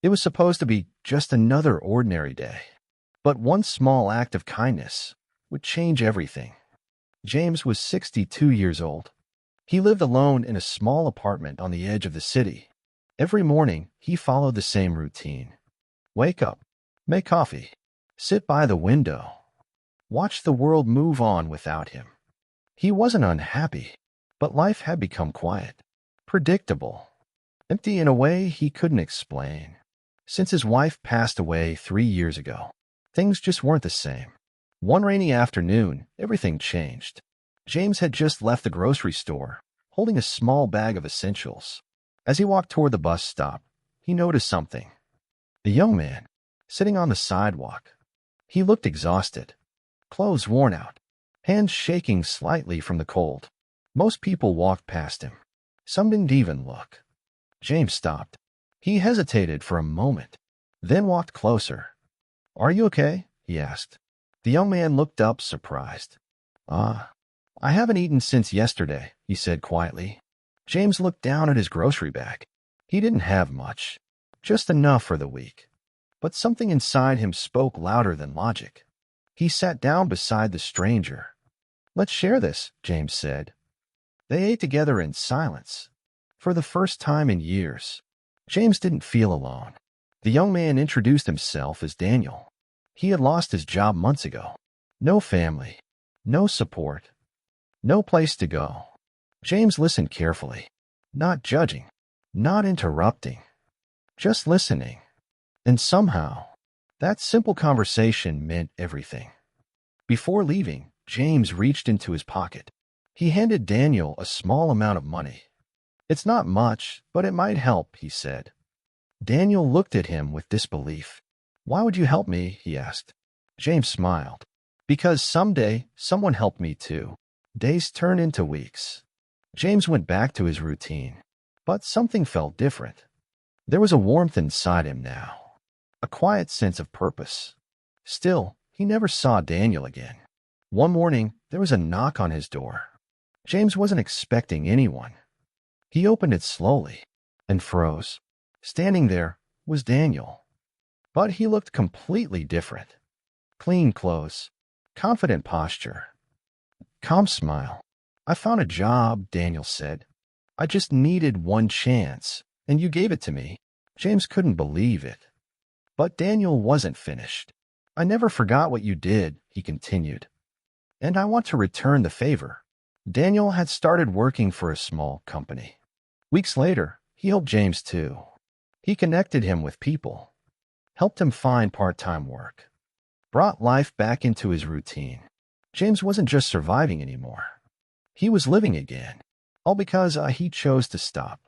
It was supposed to be just another ordinary day. But one small act of kindness would change everything. James was 62 years old. He lived alone in a small apartment on the edge of the city. Every morning, he followed the same routine. Wake up, make coffee, sit by the window, watch the world move on without him. He wasn't unhappy, but life had become quiet, predictable, empty in a way he couldn't explain. Since his wife passed away 3 years ago, things just weren't the same. One rainy afternoon, everything changed. James had just left the grocery store, holding a small bag of essentials. As he walked toward the bus stop, he noticed something. A young man, sitting on the sidewalk. He looked exhausted, clothes worn out, hands shaking slightly from the cold. Most people walked past him. Some didn't even look. James stopped. He hesitated for a moment, then walked closer. "Are you okay?" he asked. The young man looked up, surprised. I haven't eaten since yesterday," he said quietly. James looked down at his grocery bag. He didn't have much, just enough for the week. But something inside him spoke louder than logic. He sat down beside the stranger. "Let's share this," James said. They ate together in silence. For the first time in years, James didn't feel alone. The young man introduced himself as Daniel. He had lost his job months ago. No family, no support, no place to go. James listened carefully, not judging, not interrupting, just listening. And somehow, that simple conversation meant everything. Before leaving, James reached into his pocket. He handed Daniel a small amount of money. "It's not much, but it might help," he said. Daniel looked at him with disbelief. "Why would you help me?" he asked. James smiled. "Because someday someone helped me too." Days turned into weeks. James went back to his routine, but something felt different. There was a warmth inside him now, a quiet sense of purpose. Still, he never saw Daniel again. One morning, there was a knock on his door. James wasn't expecting anyone. He opened it slowly and froze. Standing there was Daniel. But he looked completely different. Clean clothes, confident posture, calm smile. "I found a job," Daniel said. "I just needed one chance, and you gave it to me." James couldn't believe it. But Daniel wasn't finished. "I never forgot what you did," he continued. "And I want to return the favor." Daniel had started working for a small company. Weeks later, he helped James too. He connected him with people, helped him find part-time work, brought life back into his routine. James wasn't just surviving anymore. He was living again, all because he chose to stop,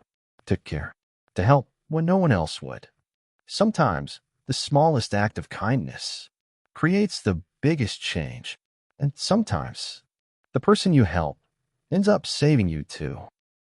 to care, to help when no one else would. Sometimes the smallest act of kindness creates the biggest change, and sometimes the person you help ends up saving you too.